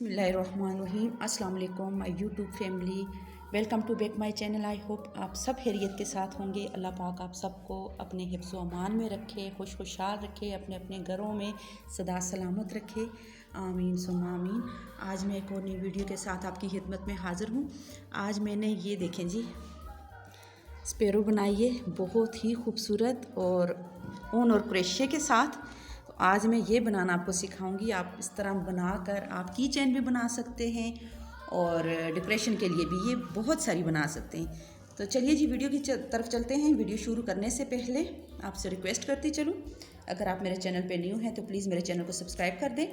बिस्मिल्लाहिर्रहमानिर्रहीम। अस्सलाम वालेकुम my YouTube family, welcome to back my channel. I hope आप सब खैरियत के साथ होंगे। अल्लाह पाक आप सबको अपने हिफ्ज़ व अमान में रखे, खुशहाल रखे, अपने अपने घरों में सदा सलामत रखे। आमीन सुम्मा आमीन। आज मैं एक और नई वीडियो के साथ आपकी खिदमत में हाज़िर हूँ। आज मैंने ये देखें जी स्पैरो बनाई है, बहुत ही खूबसूरत और ऊन और क्रोशिया के साथ। तो आज मैं ये बनाना आपको सिखाऊंगी। आप इस तरह बनाकर आप की चेन भी बना सकते हैं और डेकोरेशन के लिए भी ये बहुत सारी बना सकते हैं। तो चलिए जी वीडियो की तरफ चलते हैं। वीडियो शुरू करने से पहले आपसे रिक्वेस्ट करती चलूँ, अगर आप मेरे चैनल पे न्यू हैं तो प्लीज़ मेरे चैनल को सब्सक्राइब कर दें।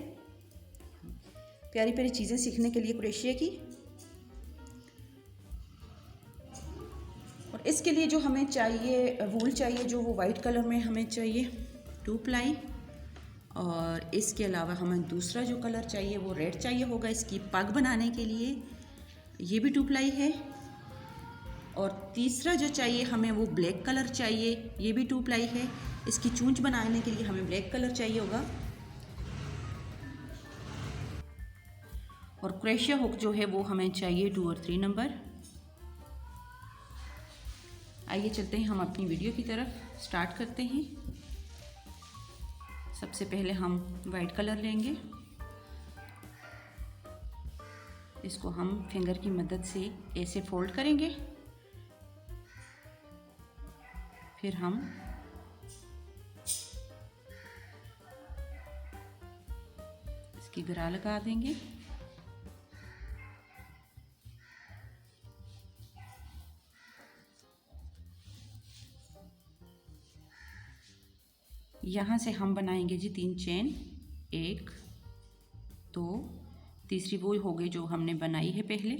प्यारी प्यारी चीज़ें सीखने के लिए क्रोशिया की। और इसके लिए जो हमें चाहिए वूल चाहिए, जो वो वाइट कलर में हमें चाहिए 2 प्लाई। और इसके अलावा हमें दूसरा जो कलर चाहिए वो रेड चाहिए होगा इसकी पग बनाने के लिए, ये भी 2 प्लाई है। और तीसरा जो चाहिए हमें वो ब्लैक कलर चाहिए, ये भी 2 प्लाई है। इसकी चूंच बनाने के लिए हमें ब्लैक कलर चाहिए होगा। और क्रोशिया हुक जो है वो हमें चाहिए 2 और 3 नंबर। आइए चलते हैं हम अपनी वीडियो की तरफ, स्टार्ट करते हैं। सबसे पहले हम वाइट कलर लेंगे, इसको हम फिंगर की मदद से ऐसे फोल्ड करेंगे। फिर हम इसकी गरा लगा देंगे। यहाँ से हम बनाएंगे जी 3 चेन, 1 2, तीसरी वो हो गई जो हमने बनाई है पहले।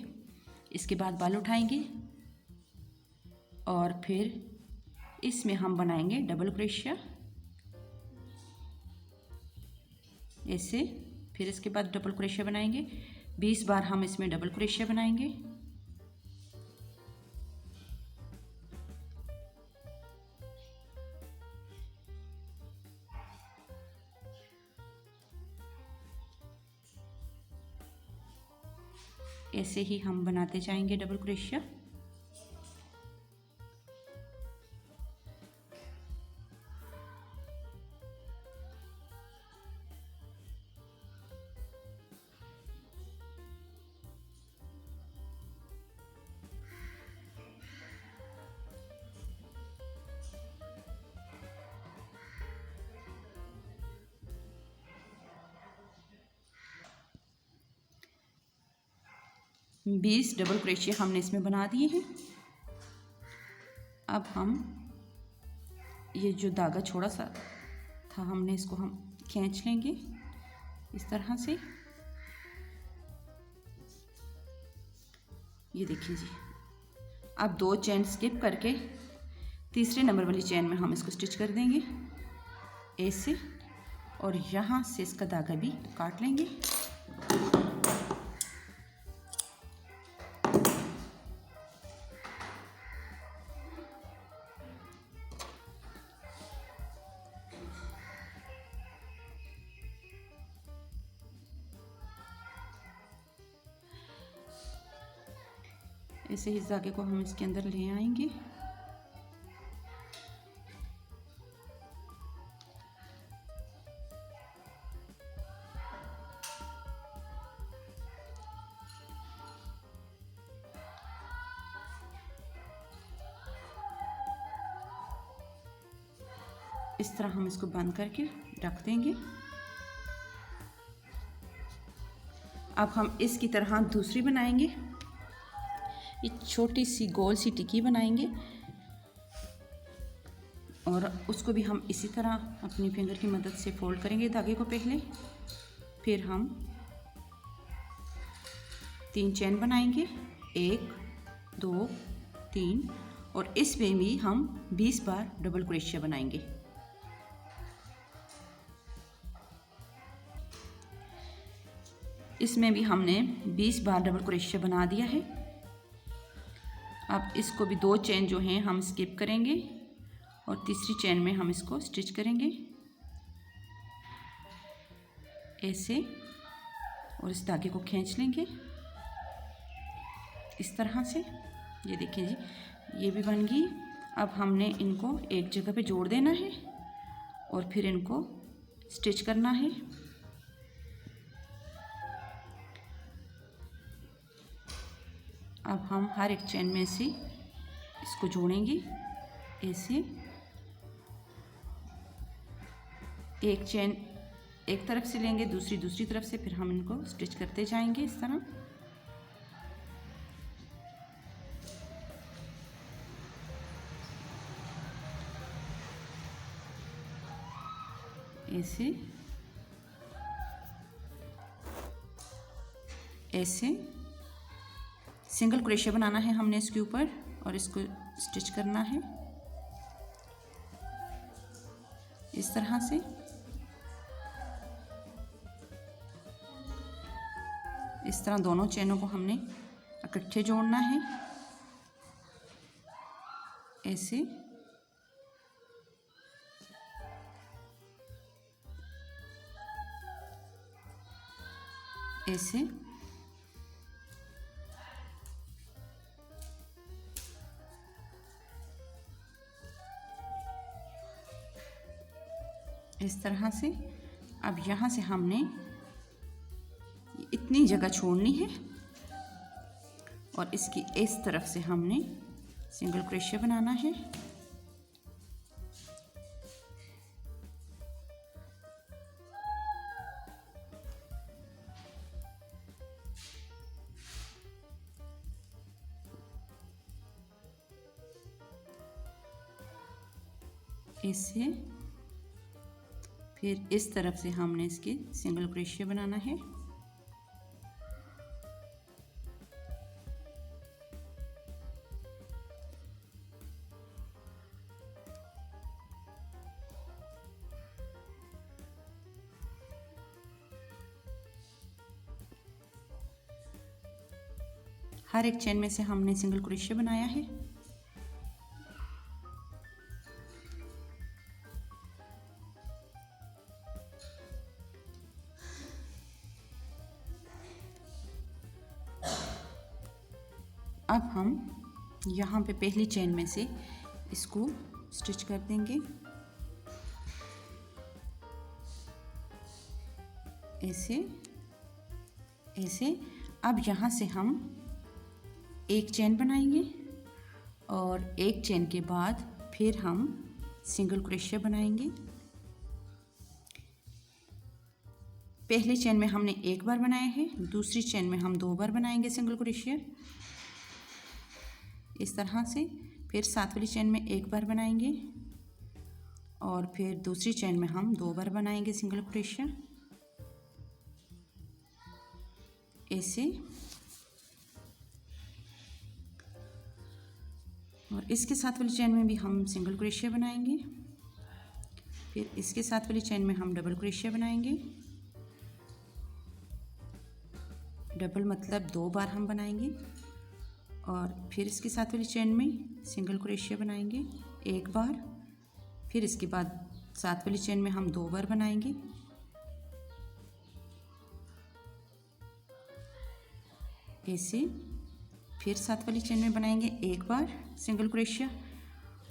इसके बाद बाल उठाएंगे और फिर इसमें हम बनाएंगे डबल क्रोशिया ऐसे। फिर इसके बाद डबल क्रोशिया बनाएंगे, 20 बार हम इसमें डबल क्रोशिया बनाएंगे। ऐसे ही हम बनाते जाएंगे डबल क्रोशिया। बीस डबल क्रोशिया हमने इसमें बना दिए हैं। अब हम ये जो धागा छोड़ा सा था हमने इसको हम खींच लेंगे इस तरह से। ये देखिए जी, अब 2 चेन स्किप करके तीसरे नंबर वाली चेन में हम इसको स्टिच कर देंगे ऐसे। और यहाँ से इसका धागा भी काट लेंगे। ऐसे ही धागे को हम इसके अंदर ले आएंगे। इस तरह हम इसको बंद करके रख देंगे। अब हम इसकी तरह दूसरी बनाएंगे, एक छोटी सी गोल सी टिक्की बनाएंगे और उसको भी हम इसी तरह अपनी फिंगर की मदद से फोल्ड करेंगे धागे को पहले। फिर हम 3 चेन बनाएंगे, 1 2 3, और इसमें भी हम 20 बार डबल क्रोशिया बनाएंगे। इसमें भी हमने 20 बार डबल क्रोशिया बना दिया है। अब इसको भी 2 चेन जो हैं हम स्किप करेंगे और तीसरी चेन में हम इसको स्टिच करेंगे ऐसे। और इस धागे को खींच लेंगे इस तरह से। ये देखिए जी, ये भी बन गई। अब हमने इनको एक जगह पे जोड़ देना है और फिर इनको स्टिच करना है। अब हम हर एक चेन में से इसको जोड़ेंगे ऐसे। एक चेन एक तरफ से लेंगे, दूसरी तरफ से, फिर हम इनको स्टिच करते जाएंगे इस तरह। ऐसे ऐसे सिंगल क्रोशिया बनाना है हमने इसके ऊपर और इसको स्टिच करना है इस तरह से। इस तरह दोनों चेनों को हमने इकट्ठे जोड़ना है ऐसे। ऐसे इस तरह से। अब यहाँ से हमने इतनी जगह छोड़नी है और इसकी इस तरफ से हमने सिंगल क्रोशिया बनाना है। ऐसे फिर इस तरफ से हमने इसके सिंगल क्रोशिया बनाना है। हर एक चेन में से हमने सिंगल क्रोशिया बनाया है। अब हम यहाँ पे पहली चेन में से इसको स्टिच कर देंगे ऐसे ऐसे। अब यहाँ से हम एक चेन बनाएंगे और एक चेन के बाद फिर हम सिंगल क्रोशिया बनाएंगे। पहली चेन में हमने एक बार बनाया है, दूसरी चेन में हम 2 बार बनाएंगे सिंगल क्रोशिया इस तरह से। फिर साथ वाली चेन में एक बार बनाएंगे और फिर दूसरी चेन में हम 2 बार बनाएंगे सिंगल क्रोशिया ऐसे। और इसके साथ वाली चेन में भी हम सिंगल क्रोशिया बनाएंगे। फिर इसके साथ वाली चेन में हम डबल क्रोशिया बनाएंगे। डबल मतलब 2 बार हम बनाएंगे और फिर इसके साथ वाली चेन में सिंगल क्रोशिया बनाएंगे एक बार। फिर इसके बाद साथ वाली चेन में हम 2 बार बनाएंगे ऐसे। फिर साथ वाली चेन में बनाएंगे एक बार सिंगल क्रोशिया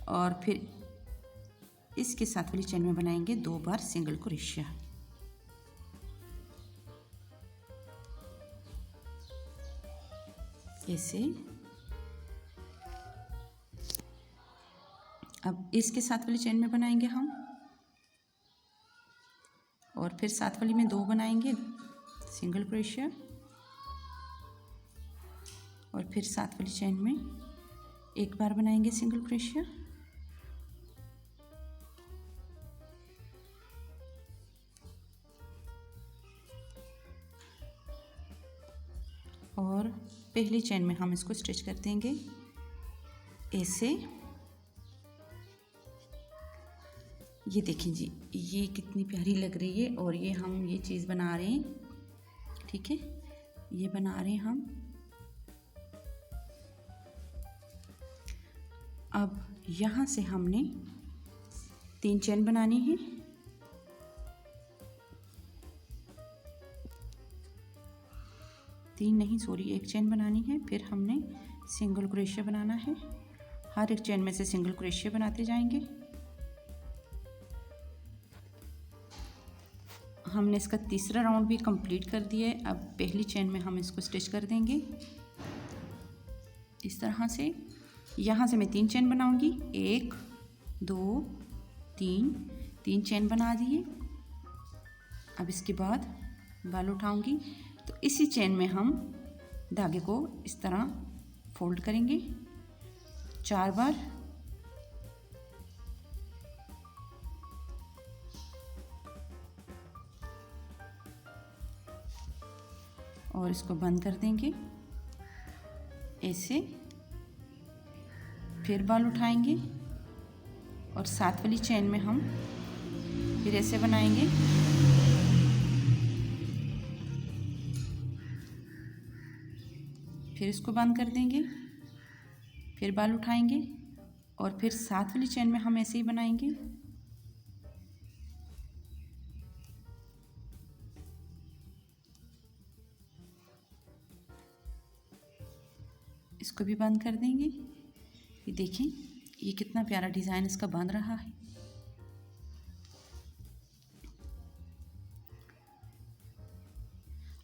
और फिर इसके साथ वाली चेन में बनाएंगे 2 बार सिंगल क्रोशिया ऐसे। अब इसके साथ वाली चेन में बनाएंगे हम और फिर साथ वाली में 2 बनाएंगे सिंगल क्रोशिया और फिर साथ वाली चेन में एक बार बनाएंगे सिंगल क्रोशिया और पहली चेन में हम इसको स्टिच कर देंगे ऐसे। ये देखें जी, ये कितनी प्यारी लग रही है और ये हम ये चीज़ बना रहे हैं, ठीक है, ये बना रहे हैं हम। अब यहाँ से हमने 3 चेन बनानी है 3 नहीं सॉरी 1 चेन बनानी है। फिर हमने सिंगल क्रोशिया बनाना है। हर एक चेन में से सिंगल क्रोशिया बनाते जाएंगे। हमने इसका तीसरा राउंड भी कंप्लीट कर दिया है। अब पहली चेन में हम इसको स्टिच कर देंगे इस तरह से। यहाँ से मैं 3 चेन बनाऊंगी, 1 2 3 चेन बना दिए। अब इसके बाद बाल उठाऊंगी तो इसी चेन में हम धागे को इस तरह फोल्ड करेंगे 4 बार। और इसको बंद कर देंगे ऐसे। फिर बाल उठाएंगे और साथ वाली चेन में हम फिर ऐसे बनाएंगे। फिर इसको बंद कर देंगे, फिर बाल उठाएंगे और फिर साथ वाली चेन में हम ऐसे ही बनाएंगे। इसको भी बंद कर देंगे। ये देखें ये कितना प्यारा डिज़ाइन इसका बन रहा है।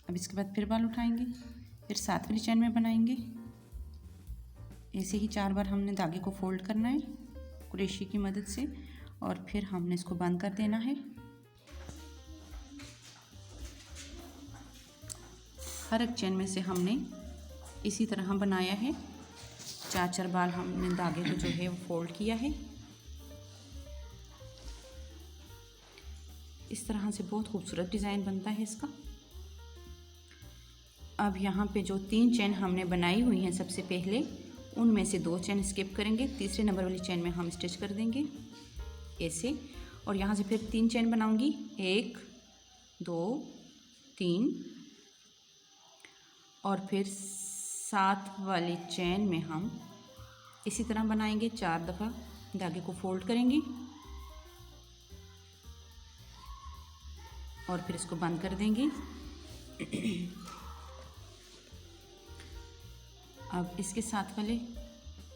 अब इसके बाद फिर बाल उठाएंगे, फिर साथ वाली चेन में बनाएंगे। ऐसे ही 4 बार हमने धागे को फोल्ड करना है क्रोशिया की मदद से और फिर हमने इसको बंद कर देना है। हर एक चेन में से हमने इसी तरह बनाया है। 4 बार हमने धागे को जो है वो फोल्ड किया है। इस तरह से बहुत खूबसूरत डिज़ाइन बनता है इसका। अब यहाँ पे जो 3 चेन हमने बनाई हुई हैं सबसे पहले, उनमें से 2 चेन स्किप करेंगे। तीसरे नंबर वाली चेन में हम स्टिच कर देंगे ऐसे। और यहाँ से फिर 3 चेन बनाऊंगी, 1 2 3 और फिर साथ वाली चेन में हम इसी तरह बनाएंगे। 4 दफ़ा धागे को फोल्ड करेंगे और फिर इसको बंद कर देंगे। अब इसके साथ वाले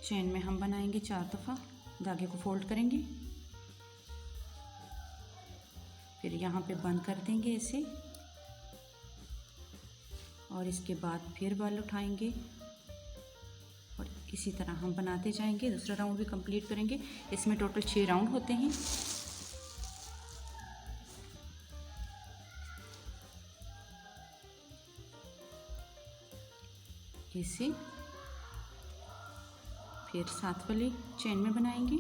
चेन में हम बनाएंगे 4 दफ़ा धागे को फोल्ड करेंगे, फिर यहाँ पे बंद कर देंगे ऐसे। और इसके बाद फिर बाल उठाएंगे और इसी तरह हम बनाते जाएंगे। दूसरा राउंड भी कंप्लीट करेंगे। इसमें टोटल 6 राउंड होते हैं। ऐसे फिर साथ वाले चेन में बनाएंगे।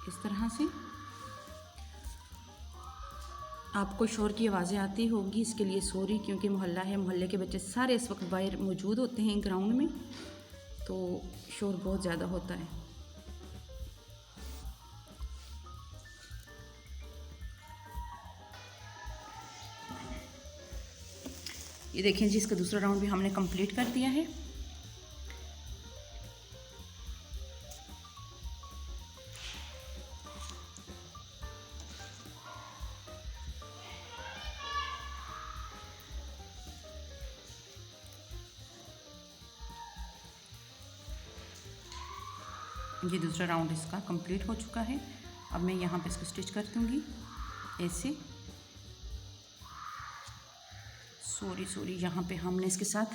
इस तरह से। आपको शोर की आवाज़ें आती होगी, इसके लिए सॉरी, क्योंकि मोहल्ला है, मोहल्ले के बच्चे सारे इस वक्त बाहर मौजूद होते हैं ग्राउंड में, तो शोर बहुत ज़्यादा होता है। ये देखें जी, इसका दूसरा राउंड भी हमने कंप्लीट कर दिया है। ये दूसरा राउंड इसका कंप्लीट हो चुका है। अब मैं यहाँ पे इसको स्टिच कर दूँगी ऐसे। सॉरी यहाँ पे हमने इसके साथ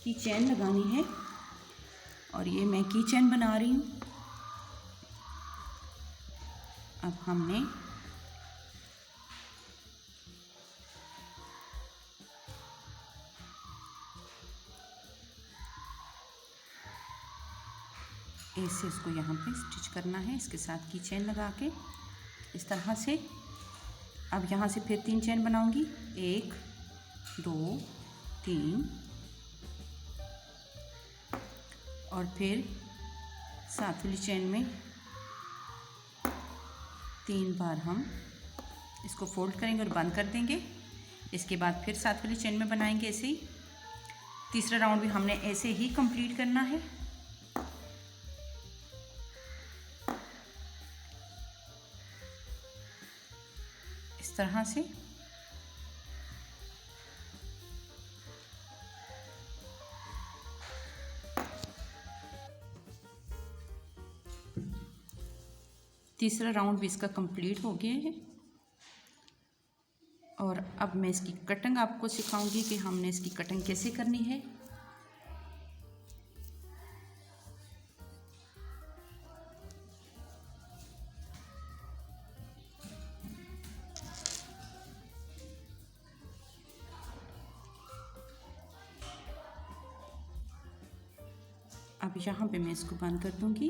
की चेन लगानी है और ये मैं की चेन बना रही हूँ। अब हमने ऐसे इसको यहाँ पे स्टिच करना है इसके साथ की चेन लगा के इस तरह से। अब यहाँ से फिर 3 चेन बनाऊंगी, 1 2 3 और फिर साथ वाली चेन में 3 बार हम इसको फोल्ड करेंगे और बंद कर देंगे। इसके बाद फिर साथ वाली चेन में बनाएंगे ऐसे ही। तीसरा राउंड भी हमने ऐसे ही कंप्लीट करना है। इस तरह से। तीसरा राउंड भी इसका कंप्लीट हो गया है। और अब मैं इसकी कटिंग आपको सिखाऊंगी कि हमने इसकी कटिंग कैसे करनी है। अब यहाँ पे मैं इसको बंद कर दूंगी।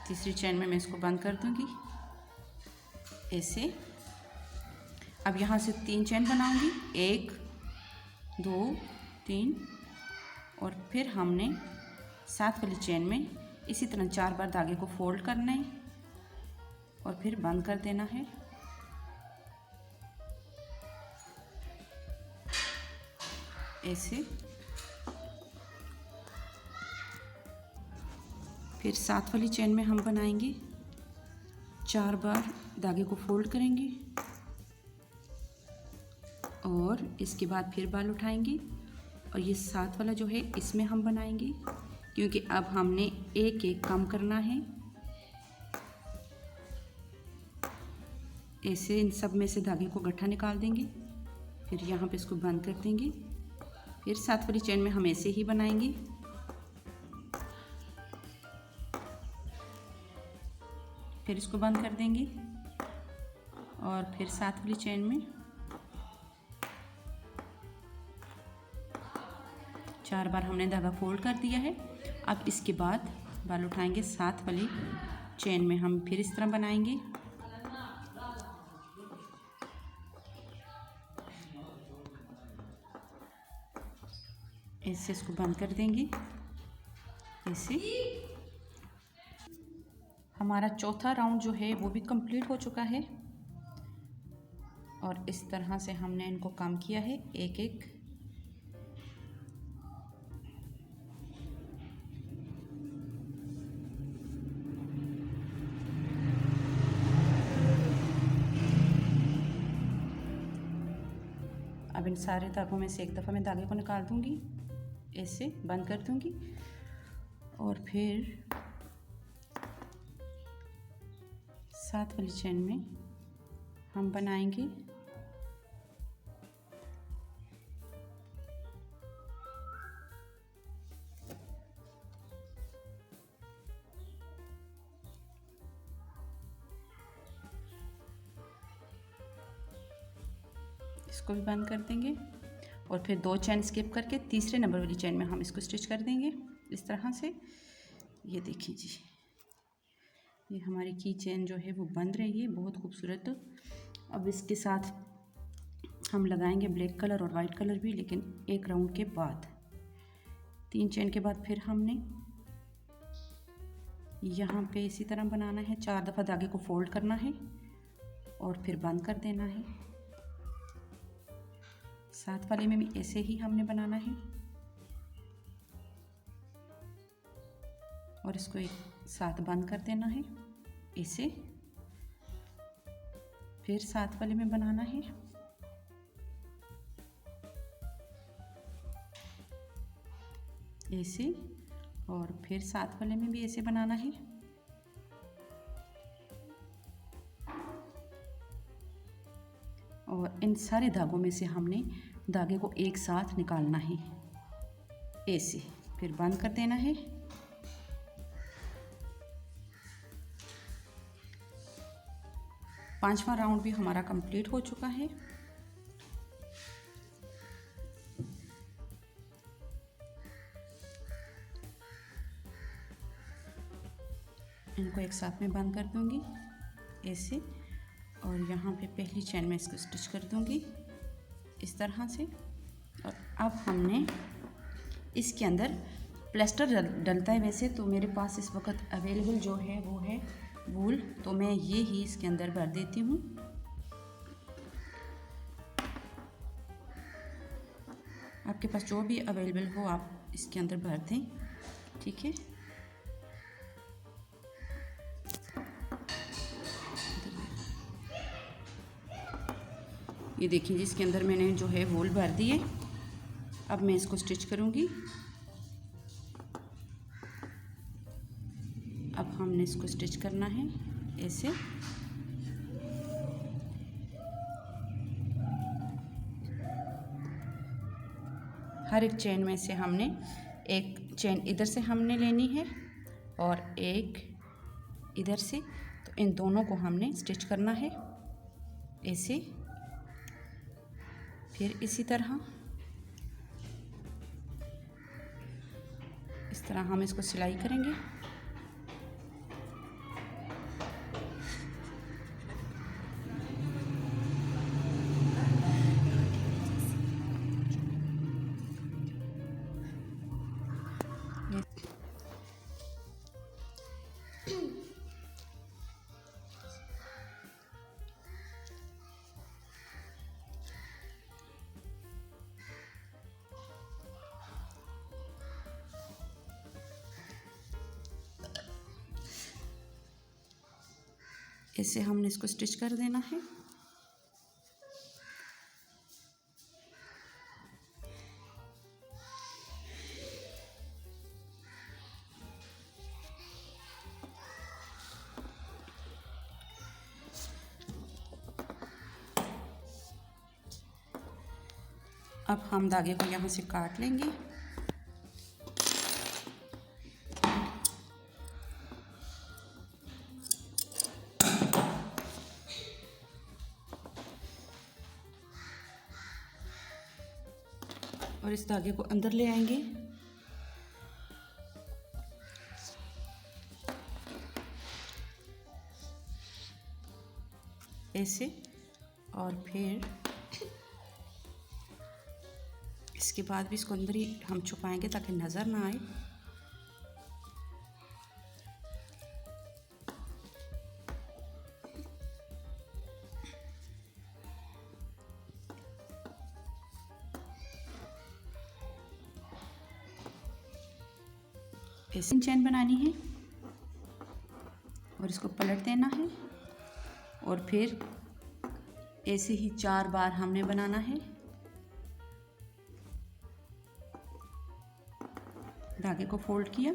तीसरी चेन में मैं इसको बंद कर दूंगी ऐसे। अब यहाँ से 3 चेन बनाऊंगी, 1 2 3, और फिर हमने साथ वाली चेन में इसी तरह 4 बार धागे को फोल्ड करना है और फिर बंद कर देना है। ऐसे। फिर साथ वाली चेन में हम बनाएंगे 4 बार धागे को फोल्ड करेंगे और इसके बाद फिर बाल उठाएंगे और ये साथ वाला जो है इसमें हम बनाएंगे, क्योंकि अब हमने एक एक कम करना है। ऐसे इन सब में से धागे को गट्ठा निकाल देंगे, फिर यहाँ पे इसको बंद कर देंगे। फिर साथ वाली चेन में हम ऐसे ही बनाएंगे। फिर इसको बंद कर देंगे और फिर साथ वाली चेन में 4 बार हमने धागा फोल्ड कर दिया है। अब इसके बाद बाल उठाएंगे, साथ वाली चेन में हम फिर इस तरह बनाएंगे। ऐसे इसको बंद कर देंगे ऐसे। हमारा चौथा राउंड जो है वो भी कंप्लीट हो चुका है और इस तरह से हमने इनको काम किया है एक एक। अब इन सारे धागों में से एक दफ़ा मैं धागे को निकाल दूंगी, ऐसे बंद कर दूंगी और फिर साथ वाली चेन में हम बनाएंगे इसको भी बंद कर देंगे और फिर 2 चेन स्किप करके तीसरे नंबर वाली चेन में हम इसको स्टिच कर देंगे इस तरह से। ये देखिए जी, ये हमारी की चेन जो है वो बंद रही है बहुत खूबसूरत। अब इसके साथ हम लगाएंगे ब्लैक कलर और वाइट कलर भी, लेकिन एक राउंड के बाद। 3 चेन के बाद फिर हमने यहाँ पे इसी तरह बनाना है, 4 दफ़ा धागे को फोल्ड करना है और फिर बंद कर देना है। साथ वाले में भी ऐसे ही हमने बनाना है और इसको एक साथ बंद कर देना है ऐसे। फिर साथ वाले में बनाना है ऐसे और फिर साथ वाले में भी ऐसे बनाना है। और इन सारे धागों में से हमने धागे को एक साथ निकालना है ऐसे, फिर बंद कर देना है। पांचवा राउंड भी हमारा कंप्लीट हो चुका है। इनको एक साथ में बंद कर दूंगी ऐसे और यहाँ पे पहली चेन में इसको स्टिच कर दूंगी इस तरह से। और अब हमने इसके अंदर प्लास्टर डलता है वैसे, तो मेरे पास इस वक्त अवेलेबल जो है वो है वूल, तो मैं ये ही इसके अंदर भर देती हूँ। आपके पास जो भी अवेलेबल हो आप इसके अंदर भर दें, ठीक है। ये देखिए जी, इसके अंदर मैंने जो है होल भर दिए। अब मैं इसको स्टिच करूँगी। अब हमने इसको स्टिच करना है ऐसे। हर एक चेन में से हमने एक चेन इधर से हमने लेनी है और एक इधर से, तो इन दोनों को हमने स्टिच करना है ऐसे। फिर इसी तरह इस तरह हम इसको सिलाई करेंगे। ऐसे हमने इसको स्टिच कर देना है। अब हम धागे को यहाँ से काट लेंगे। और इस धागे को अंदर ले आएंगे। ऐसे, और फिर इसके बाद भी इसको अंदर ही हम छुपाएंगे ताकि नज़र ना आए। ऐसे चेन बनानी है और इसको पलट देना है और फिर ऐसे ही 4 बार हमने बनाना है। धागे को फोल्ड किया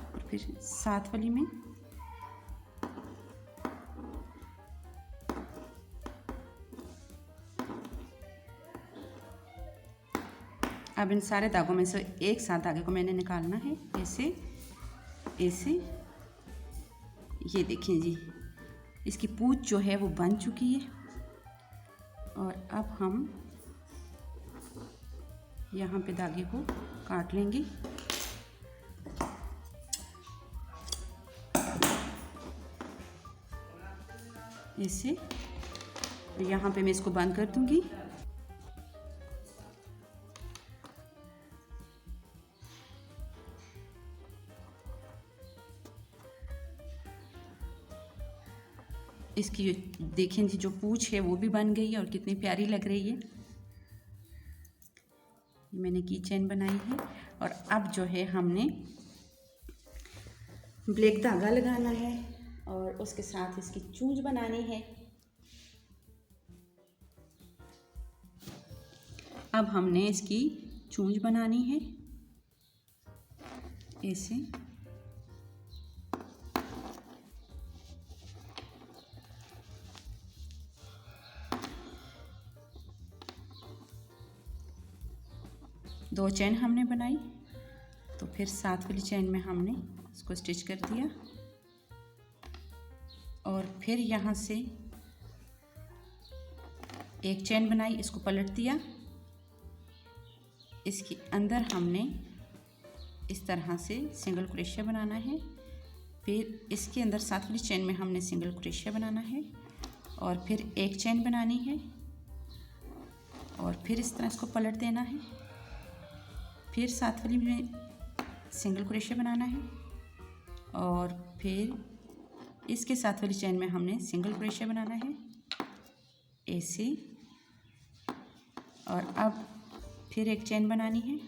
और फिर साथ वाली में अब इन सारे धागों में से एक साथ धागे को मैंने निकालना है ऐसे ऐसे। ये देखिए जी, इसकी पूंछ जो है वो बन चुकी है। और अब हम यहाँ पे धागे को काट लेंगे। ऐसे यहाँ पे मैं इसको बंद कर दूंगी। इसकी देखें जी, जो पूंछ है वो भी बन गई है और कितनी प्यारी लग रही है। मैंने की चेन बनाई है और अब जो है हमने ब्लैक धागा लगाना है और उसके साथ इसकी चूंझ बनानी है। अब हमने इसकी चूंझ बनानी है ऐसे। दो चेन हमने बनाई, तो फिर साथ वाली चेन में हमने इसको स्टिच कर दिया और फिर यहाँ से एक चेन बनाई, इसको पलट दिया। इसके अंदर हमने इस तरह से सिंगल क्रोशिया बनाना है। फिर इसके अंदर साथ वाली चेन में हमने सिंगल क्रोशिया बनाना है और फिर एक चेन बनानी है और फिर इस तरह इसको पलट देना है। फिर साथ वाली में सिंगल क्रोशिया बनाना है और फिर इसके साथ वाली चेन में हमने सिंगल क्रोशिया बनाना है ऐसे। और अब फिर एक चेन बनानी है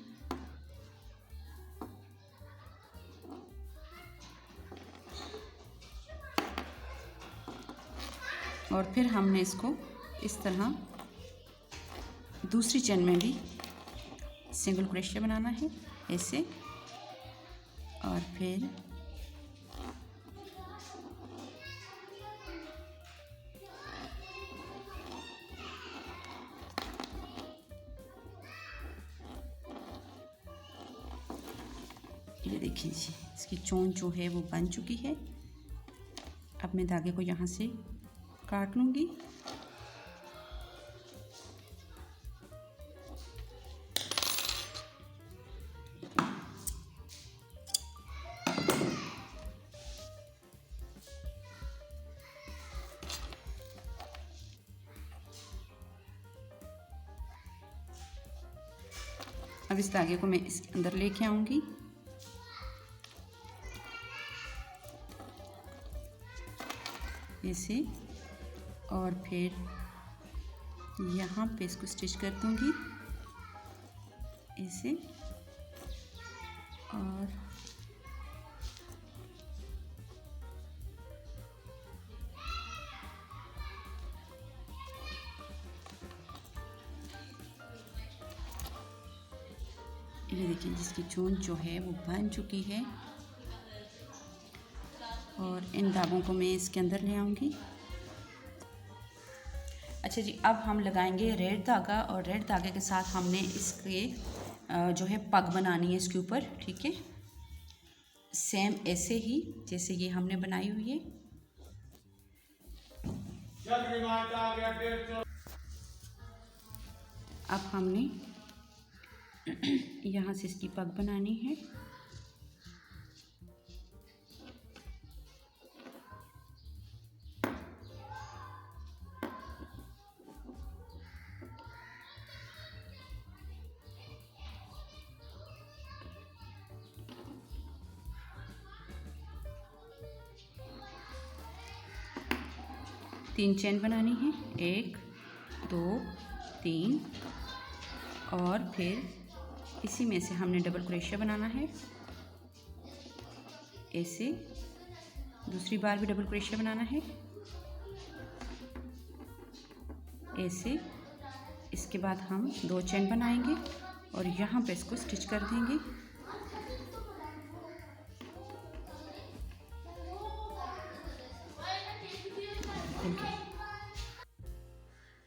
और फिर हमने इसको इस तरह दूसरी चेन में भी सिंगल क्रोशिया बनाना है ऐसे। और फिर ये देखिए जी, इसकी चोंच जो है वो बन चुकी है। अब मैं धागे को यहाँ से काट लूँगी। अब इस धागे को मैं इसके अंदर लेके आऊँगी। ऐसे और फिर यहाँ पे इसको स्टिच कर दूँगी ऐसे। और ये देखिए जिसकी चोंच जो है वो बन चुकी है। और इन धागों को मैं इसके अंदर ले आऊँगी। अच्छा जी, अब हम लगाएंगे रेड धागा और रेड धागे के साथ हमने इसके जो है पग बनानी है इसके ऊपर। ठीक है, सेम ऐसे ही जैसे ये हमने बनाई हुई है। अब हमने यहाँ से इसकी पग बनानी है। तीन चेन बनानी है, 1 2 3 और फिर इसी में से हमने डबल क्रोशिया बनाना है ऐसे। दूसरी बार भी डबल क्रोशिया बनाना है ऐसे। इसके बाद हम 2 चेन बनाएंगे और यहाँ पे इसको स्टिच कर देंगे।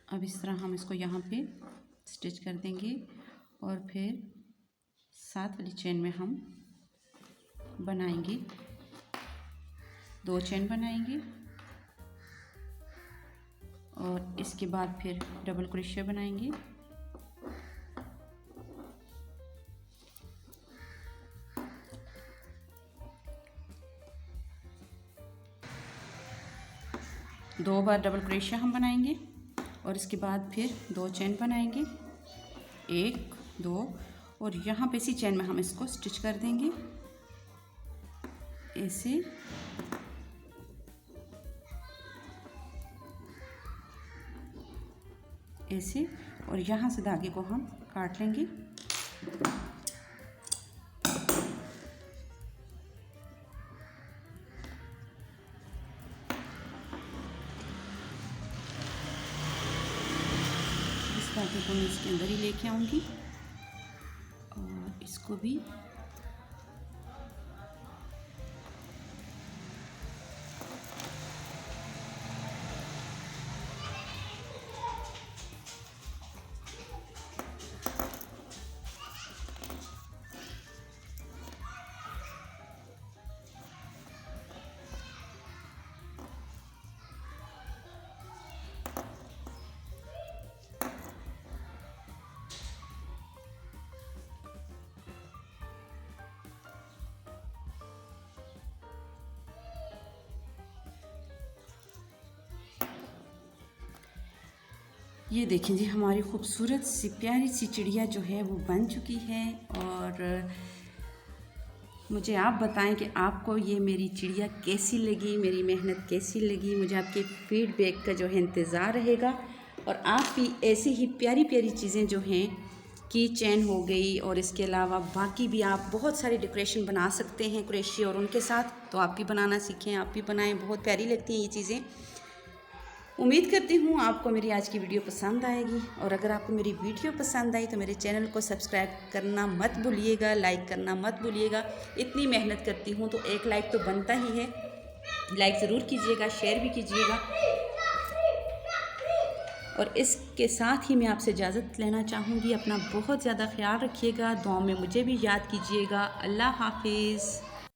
अब इस तरह हम इसको यहाँ पे स्टिच कर देंगे और फिर 7 वाली चेन में हम बनाएंगे 2 चेन बनाएंगे और इसके बाद फिर डबल क्रोशिया बनाएंगे। दो बार डबल क्रोशिया हम बनाएंगे और इसके बाद फिर 2 चेन बनाएंगे, 1 2 और यहाँ पे इसी चेन में हम इसको स्टिच कर देंगे ऐसे। ऐसे और यहाँ से धागे को हम काट लेंगे। धागे को मैं इसके अंदर ही लेके आऊँगी और इसको भी ये देखें जी, हमारी खूबसूरत सी प्यारी सी चिड़िया जो है वो बन चुकी है। और मुझे आप बताएं कि आपको ये मेरी चिड़िया कैसी लगी, मेरी मेहनत कैसी लगी। मुझे आपके फीडबैक का जो है इंतज़ार रहेगा। और आप भी ऐसी ही प्यारी प्यारी चीज़ें जो हैं, की चैन हो गई और इसके अलावा बाकी भी आप बहुत सारी डेकोरेशन बना सकते हैं क्रोशिया और उनके साथ। तो आप भी बनाना सीखें, आप भी बनाएं, बहुत प्यारी लगती हैं ये चीज़ें। उम्मीद करती हूँ आपको मेरी आज की वीडियो पसंद आएगी, और अगर आपको मेरी वीडियो पसंद आई तो मेरे चैनल को सब्सक्राइब करना मत भूलिएगा, लाइक करना मत भूलिएगा। इतनी मेहनत करती हूँ तो एक लाइक तो बनता ही है, लाइक ज़रूर कीजिएगा, शेयर भी कीजिएगा। और इसके साथ ही मैं आपसे इजाज़त लेना चाहूँगी। अपना बहुत ज़्यादा ख्याल रखिएगा, दुआ में मुझे भी याद कीजिएगा। अल्लाह हाफिज़।